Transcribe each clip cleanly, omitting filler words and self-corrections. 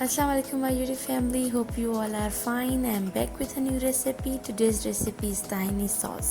Assalamu alaikum my YouTube family, hope you all are fine. I am back with a new recipe. Today's recipe is tahini sauce.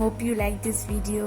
Hope you like this video.